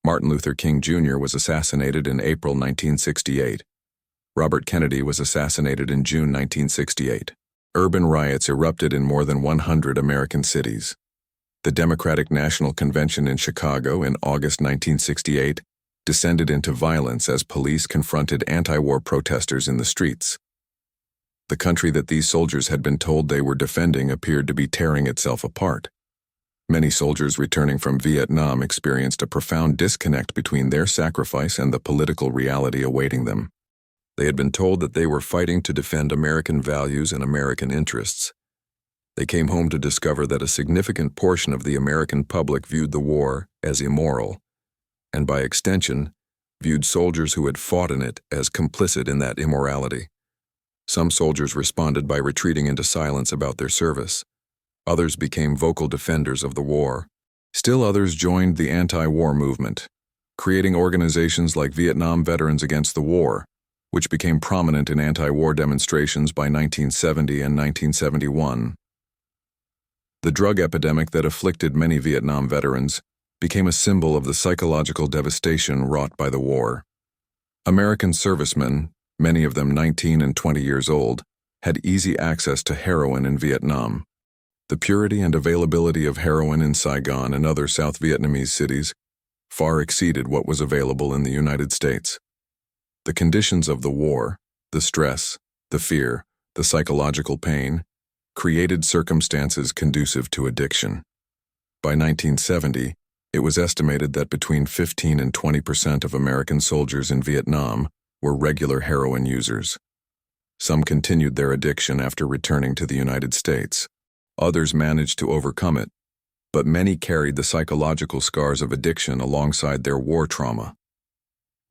Martin Luther King Jr. was assassinated in April 1968. Robert Kennedy was assassinated in June 1968. Urban riots erupted in more than 100 American cities. The Democratic National Convention in Chicago in August 1968 descended into violence as police confronted anti-war protesters in the streets. The country that these soldiers had been told they were defending appeared to be tearing itself apart. Many soldiers returning from Vietnam experienced a profound disconnect between their sacrifice and the political reality awaiting them. They had been told that they were fighting to defend American values and American interests. They came home to discover that a significant portion of the American public viewed the war as immoral, and by extension, viewed soldiers who had fought in it as complicit in that immorality. Some soldiers responded by retreating into silence about their service. Others became vocal defenders of the war. Still others joined the anti-war movement, creating organizations like Vietnam Veterans Against the War, which became prominent in anti-war demonstrations by 1970 and 1971. The drug epidemic that afflicted many Vietnam veterans became a symbol of the psychological devastation wrought by the war. American servicemen, many of them 19 and 20 years old, had easy access to heroin in Vietnam. The purity and availability of heroin in Saigon and other South Vietnamese cities far exceeded what was available in the United States. The conditions of the war, the stress, the fear, the psychological pain, created circumstances conducive to addiction. By 1970, it was estimated that between 15 and 20% of American soldiers in Vietnam were regular heroin users. Some continued their addiction after returning to the United States. Others managed to overcome it, but many carried the psychological scars of addiction alongside their war trauma.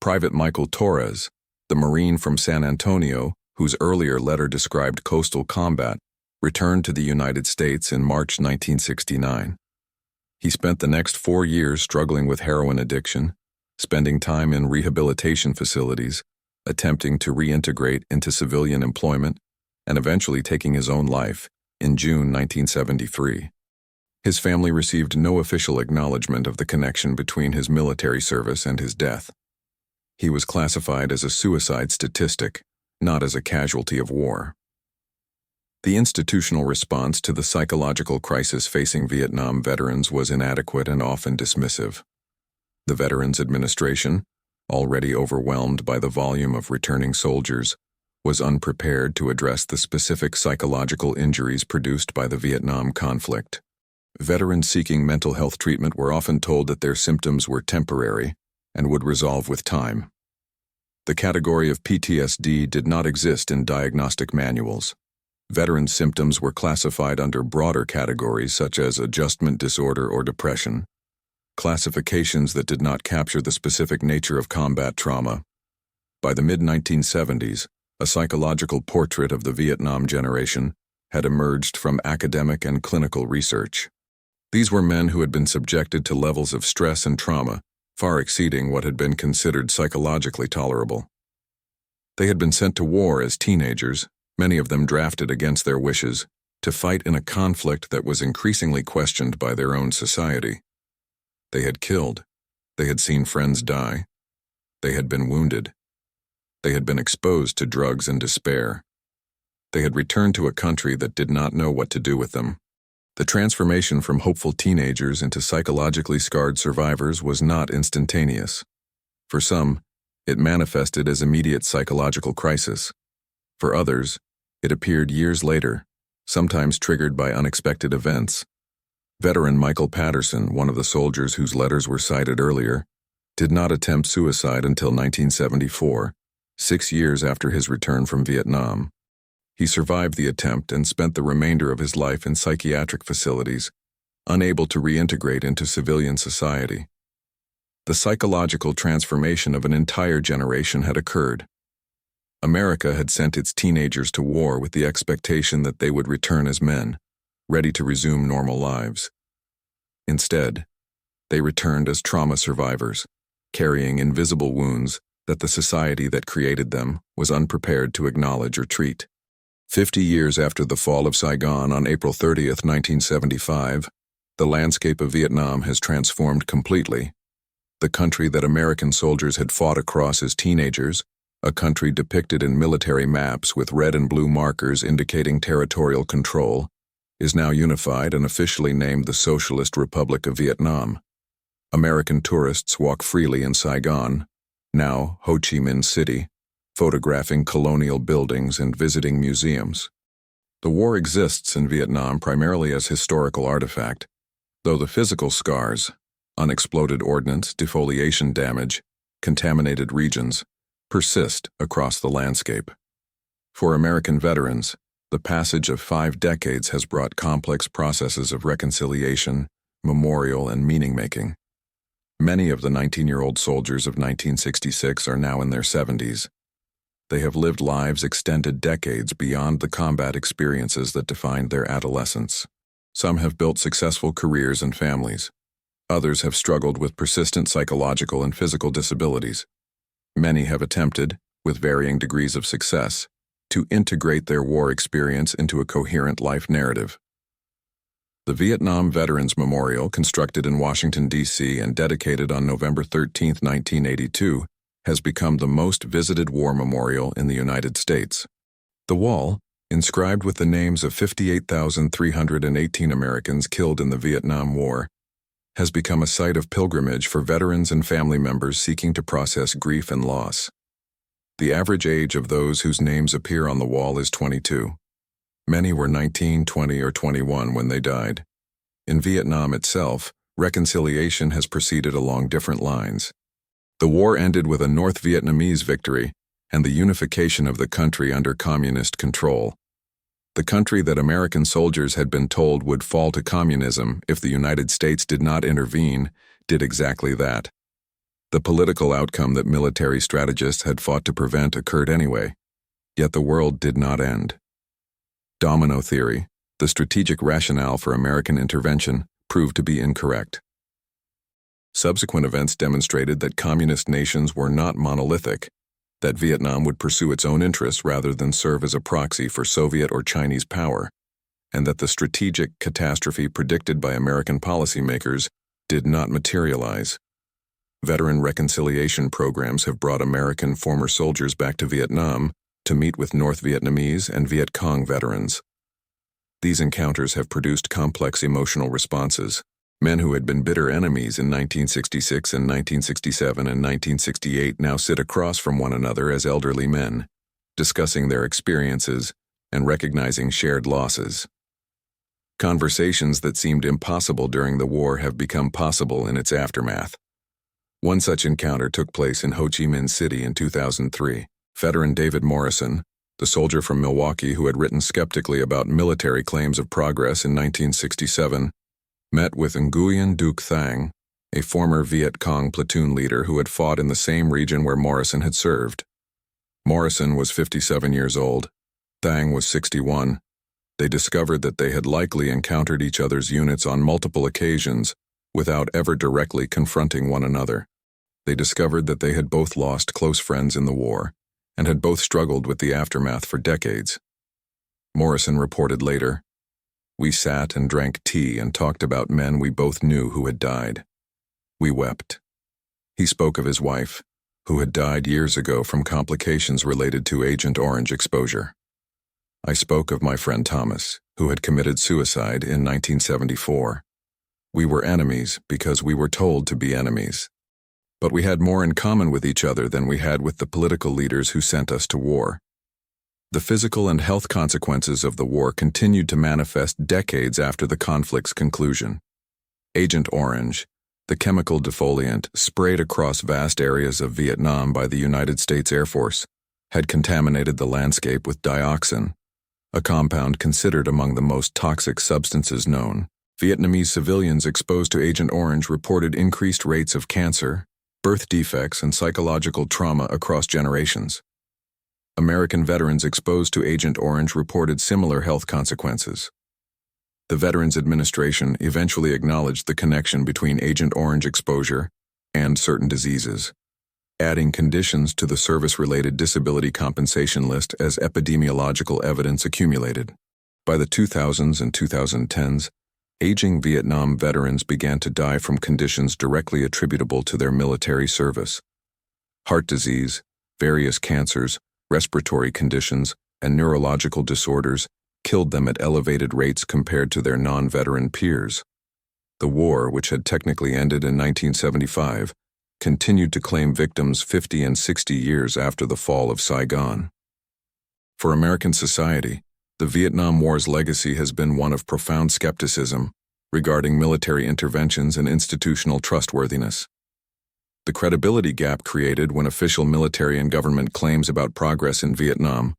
Private Michael Torres, the Marine from San Antonio, whose earlier letter described coastal combat, returned to the United States in March 1969. He spent the next 4 years struggling with heroin addiction, spending time in rehabilitation facilities, attempting to reintegrate into civilian employment, and eventually taking his own life in June 1973. His family received no official acknowledgement of the connection between his military service and his death. He was classified as a suicide statistic, not as a casualty of war. The institutional response to the psychological crisis facing Vietnam veterans was inadequate and often dismissive. The Veterans Administration, already overwhelmed by the volume of returning soldiers, was unprepared to address the specific psychological injuries produced by the Vietnam conflict. Veterans seeking mental health treatment were often told that their symptoms were temporary and would resolve with time. The category of PTSD did not exist in diagnostic manuals. Veterans' symptoms were classified under broader categories such as adjustment disorder or depression, classifications that did not capture the specific nature of combat trauma. By the mid-1970s, a psychological portrait of the Vietnam generation had emerged from academic and clinical research. These were men who had been subjected to levels of stress and trauma far exceeding what had been considered psychologically tolerable. They had been sent to war as teenagers, many of them drafted against their wishes, to fight in a conflict that was increasingly questioned by their own society. They had killed. They had seen friends die. They had been wounded. They had been exposed to drugs and despair. They had returned to a country that did not know what to do with them. The transformation from hopeful teenagers into psychologically scarred survivors was not instantaneous. For some, it manifested as immediate psychological crisis. For others, it appeared years later, sometimes triggered by unexpected events. Veteran Michael Patterson, one of the soldiers whose letters were cited earlier, did not attempt suicide until 1974, 6 years after his return from Vietnam. He survived the attempt and spent the remainder of his life in psychiatric facilities, unable to reintegrate into civilian society. The psychological transformation of an entire generation had occurred. America had sent its teenagers to war with the expectation that they would return as men, ready to resume normal lives. Instead, they returned as trauma survivors, carrying invisible wounds that the society that created them was unprepared to acknowledge or treat. 50 years after the fall of Saigon on April 30, 1975, the landscape of Vietnam has transformed completely. The country that American soldiers had fought across as teenagers, a country depicted in military maps with red and blue markers indicating territorial control, is now unified and officially named the Socialist Republic of Vietnam. American tourists walk freely in Saigon, now Ho Chi Minh City, photographing colonial buildings and visiting museums. The war exists in Vietnam primarily as historical artifact, though the physical scars, unexploded ordnance, defoliation damage, contaminated regions, persist across the landscape. For American veterans, the passage of 5 decades has brought complex processes of reconciliation, memorial, and meaning-making. Many of the 19-year-old soldiers of 1966 are now in their 70s. They have lived lives extended decades beyond the combat experiences that defined their adolescence. Some have built successful careers and families. Others have struggled with persistent psychological and physical disabilities. Many have attempted, with varying degrees of success, to integrate their war experience into a coherent life narrative. The Vietnam Veterans Memorial, constructed in Washington, D.C. and dedicated on November 13, 1982, has become the most visited war memorial in the United States. The wall, inscribed with the names of 58,318 Americans killed in the Vietnam War, has become a site of pilgrimage for veterans and family members seeking to process grief and loss. The average age of those whose names appear on the wall is 22. Many were 19, 20, or 21 when they died. In Vietnam itself, reconciliation has proceeded along different lines. The war ended with a North Vietnamese victory and the unification of the country under communist control. The country that American soldiers had been told would fall to communism if the United States did not intervene, did exactly that. The political outcome that military strategists had fought to prevent occurred anyway, yet the world did not end. Domino theory, the strategic rationale for American intervention, proved to be incorrect. Subsequent events demonstrated that communist nations were not monolithic, that Vietnam would pursue its own interests rather than serve as a proxy for Soviet or Chinese power, and that the strategic catastrophe predicted by American policymakers did not materialize. Veteran reconciliation programs have brought American former soldiers back to Vietnam to meet with North Vietnamese and Viet Cong veterans. These encounters have produced complex emotional responses. Men who had been bitter enemies in 1966 and 1967 and 1968 now sit across from one another as elderly men, discussing their experiences and recognizing shared losses. Conversations that seemed impossible during the war have become possible in its aftermath. One such encounter took place in Ho Chi Minh City in 2003. Veteran David Morrison, the soldier from Milwaukee who had written skeptically about military claims of progress in 1967, met with Nguyen Duc Thang, a former Viet Cong platoon leader who had fought in the same region where Morrison had served. Morrison was 57 years old. Thang was 61. They discovered that they had likely encountered each other's units on multiple occasions without ever directly confronting one another. They discovered that they had both lost close friends in the war and had both struggled with the aftermath for decades. Morrison reported later, "We sat and drank tea and talked about men we both knew who had died. We wept." He spoke of his wife, who had died years ago from complications related to Agent Orange exposure. "I spoke of my friend Thomas, who had committed suicide in 1974. We were enemies because we were told to be enemies. But we had more in common with each other than we had with the political leaders who sent us to war." The physical and health consequences of the war continued to manifest decades after the conflict's conclusion. Agent Orange, the chemical defoliant sprayed across vast areas of Vietnam by the United States Air Force, had contaminated the landscape with dioxin, a compound considered among the most toxic substances known. Vietnamese civilians exposed to Agent Orange reported increased rates of cancer, birth defects, and psychological trauma across generations. American veterans exposed to Agent Orange reported similar health consequences. The Veterans Administration eventually acknowledged the connection between Agent Orange exposure and certain diseases, adding conditions to the service-related disability compensation list as epidemiological evidence accumulated. By the 2000s and 2010s, aging Vietnam veterans began to die from conditions directly attributable to their military service. Heart disease, various cancers, respiratory conditions, and neurological disorders killed them at elevated rates compared to their non-veteran peers. The war, which had technically ended in 1975, continued to claim victims 50 and 60 years after the fall of Saigon. For American society, the Vietnam War's legacy has been one of profound skepticism regarding military interventions and institutional trustworthiness. The credibility gap created when official military and government claims about progress in Vietnam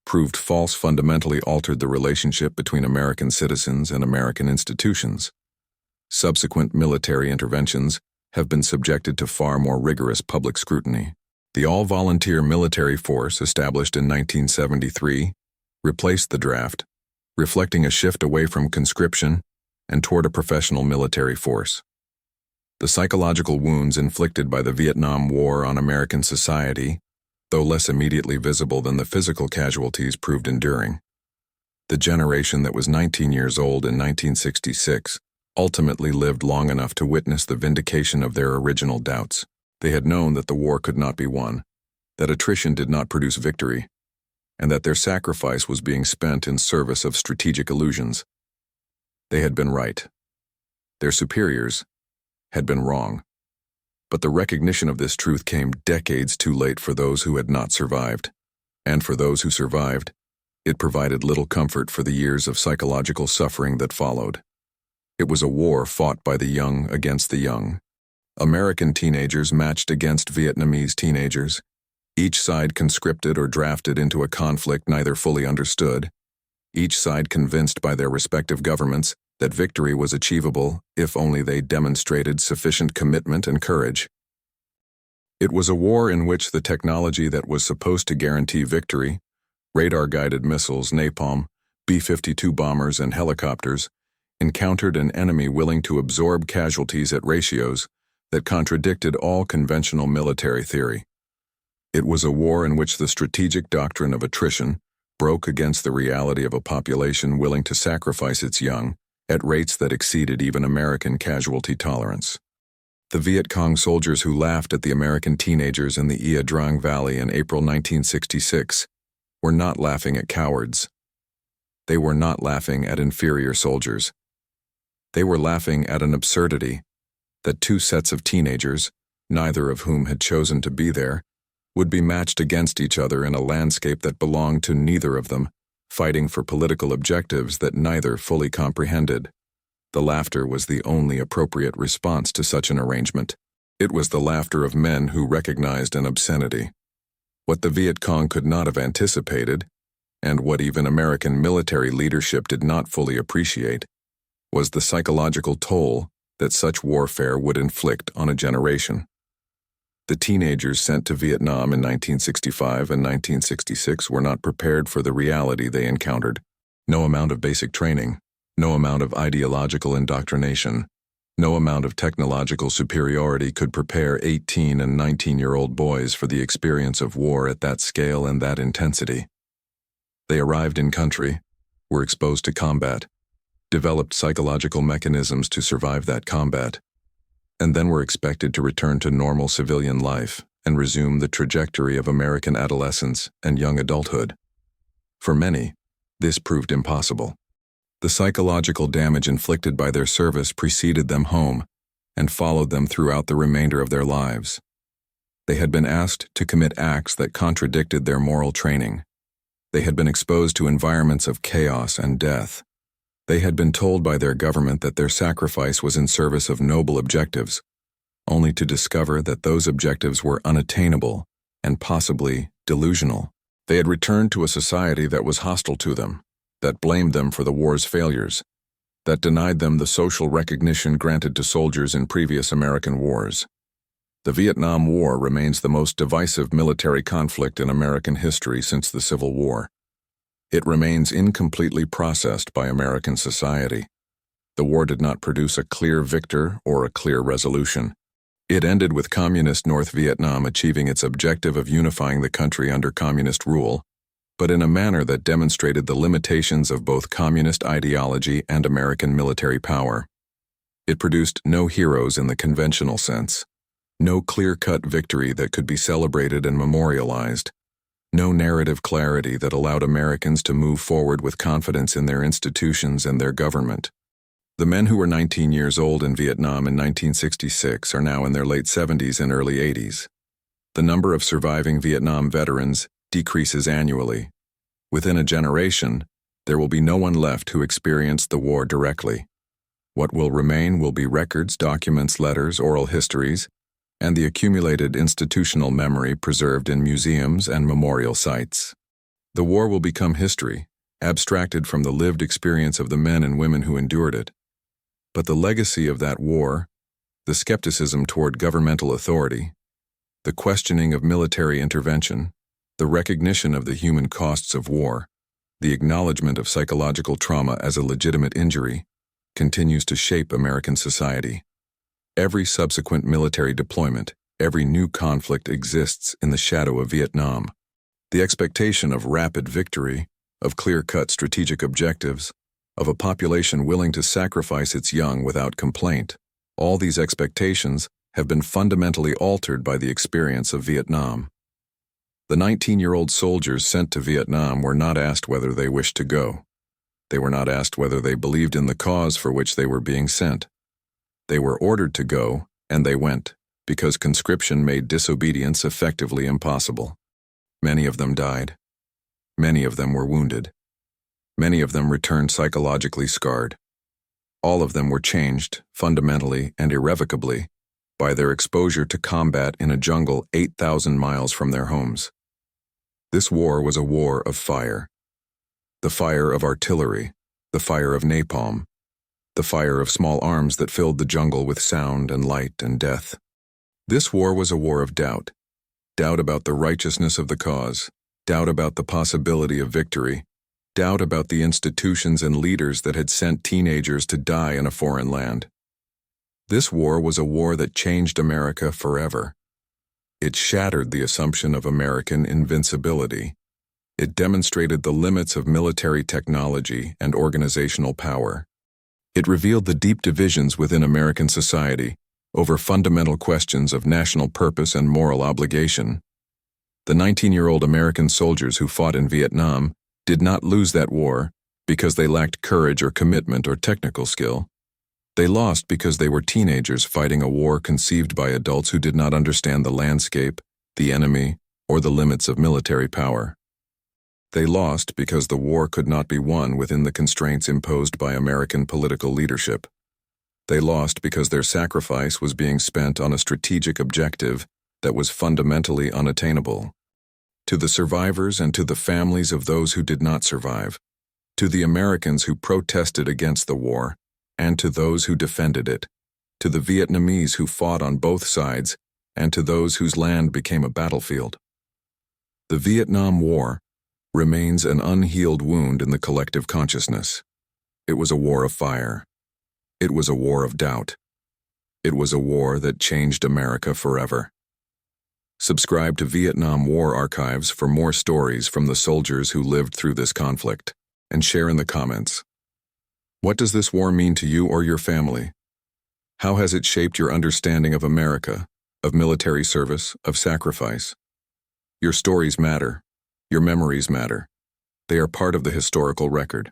proved false fundamentally altered the relationship between American citizens and American institutions. Subsequent military interventions have been subjected to far more rigorous public scrutiny. The all-volunteer military force established in 1973 replaced the draft, reflecting a shift away from conscription and toward a professional military force. The psychological wounds inflicted by the Vietnam War on American society, though less immediately visible than the physical casualties, proved enduring. The generation that was 19 years old in 1966 ultimately lived long enough to witness the vindication of their original doubts. They had known that the war could not be won, that attrition did not produce victory, and that their sacrifice was being spent in service of strategic illusions. They had been right. Their superiors had been wrong. But the recognition of this truth came decades too late for those who had not survived. And for those who survived, it provided little comfort for the years of psychological suffering that followed. It was a war fought by the young against the young. American teenagers matched against Vietnamese teenagers, each side conscripted or drafted into a conflict neither fully understood, each side convinced by their respective governments that victory was achievable if only they demonstrated sufficient commitment and courage. It was a war in which the technology that was supposed to guarantee victory, radar-guided missiles, napalm, B-52 bombers, and helicopters, encountered an enemy willing to absorb casualties at ratios that contradicted all conventional military theory. It was a war in which the strategic doctrine of attrition broke against the reality of a population willing to sacrifice its young at rates that exceeded even American casualty tolerance. The Viet Cong soldiers who laughed at the American teenagers in the Ia Drang Valley in April 1966 were not laughing at cowards. They were not laughing at inferior soldiers. They were laughing at an absurdity that two sets of teenagers, neither of whom had chosen to be there, would be matched against each other in a landscape that belonged to neither of them, fighting for political objectives that neither fully comprehended. The laughter was the only appropriate response to such an arrangement. It was the laughter of men who recognized an obscenity. What the Viet Cong could not have anticipated, and what even American military leadership did not fully appreciate, was the psychological toll that such warfare would inflict on a generation. The teenagers sent to Vietnam in 1965 and 1966 were not prepared for the reality they encountered. No amount of basic training, no amount of ideological indoctrination, no amount of technological superiority could prepare 18 and 19-year-old boys for the experience of war at that scale and that intensity. They arrived in country, were exposed to combat, developed psychological mechanisms to survive that combat, and then were expected to return to normal civilian life and resume the trajectory of American adolescence and young adulthood. For many, this proved impossible. The psychological damage inflicted by their service preceded them home and followed them throughout the remainder of their lives. They had been asked to commit acts that contradicted their moral training, They had been exposed to environments of chaos and death. They had been told by their government that their sacrifice was in service of noble objectives, only to discover that those objectives were unattainable and possibly delusional. They had returned to a society that was hostile to them, that blamed them for the war's failures, that denied them the social recognition granted to soldiers in previous American wars. The Vietnam War remains the most divisive military conflict in American history since the Civil War. It remains incompletely processed by American society. The war did not produce a clear victor or a clear resolution. It ended with Communist North Vietnam achieving its objective of unifying the country under communist rule, but in a manner that demonstrated the limitations of both communist ideology and American military power. It produced no heroes in the conventional sense, no clear-cut victory that could be celebrated and memorialized, no narrative clarity that allowed Americans to move forward with confidence in their institutions and their government. The men who were 19 years old in Vietnam in 1966 are now in their late 70s and early 80s. The number of surviving Vietnam veterans decreases annually. Within a generation, there will be no one left who experienced the war directly. What will remain will be records, documents, letters, oral histories, and the accumulated institutional memory preserved in museums and memorial sites. The war will become history, abstracted from the lived experience of the men and women who endured it. But the legacy of that war, the skepticism toward governmental authority, the questioning of military intervention, the recognition of the human costs of war, the acknowledgement of psychological trauma as a legitimate injury, continues to shape American society. Every subsequent military deployment, every new conflict exists in the shadow of Vietnam. The expectation of rapid victory, of clear-cut strategic objectives, of a population willing to sacrifice its young without complaint, all these expectations have been fundamentally altered by the experience of Vietnam. The 19-year-old soldiers sent to Vietnam were not asked whether they wished to go. They were not asked whether they believed in the cause for which they were being sent. They were ordered to go, and they went, because conscription made disobedience effectively impossible. Many of them died. Many of them were wounded. Many of them returned psychologically scarred. All of them were changed, fundamentally and irrevocably, by their exposure to combat in a jungle 8,000 miles from their homes. This war was a war of fire. The fire of artillery, the fire of napalm, the fire of small arms that filled the jungle with sound and light and death. This war was a war of doubt. Doubt about the righteousness of the cause, doubt about the possibility of victory, doubt about the institutions and leaders that had sent teenagers to die in a foreign land. This war was a war that changed America forever. It shattered the assumption of American invincibility. It demonstrated the limits of military technology and organizational power. It revealed the deep divisions within American society over fundamental questions of national purpose and moral obligation. The 19-year-old American soldiers who fought in Vietnam did not lose that war because they lacked courage or commitment or technical skill. They lost because they were teenagers fighting a war conceived by adults who did not understand the landscape, the enemy, or the limits of military power. They lost because the war could not be won within the constraints imposed by American political leadership. They lost because their sacrifice was being spent on a strategic objective that was fundamentally unattainable. To the survivors and to the families of those who did not survive, to the Americans who protested against the war, and to those who defended it, to the Vietnamese who fought on both sides, and to those whose land became a battlefield. The Vietnam War remains an unhealed wound in the collective consciousness. It was a war of fire. It was a war of doubt. It was a war that changed America forever. Subscribe to Vietnam War Archives for more stories from the soldiers who lived through this conflict, and share in the comments. What does this war mean to you or your family? How has it shaped your understanding of America, of military service, of sacrifice? Your stories matter. Your memories matter. They are part of the historical record.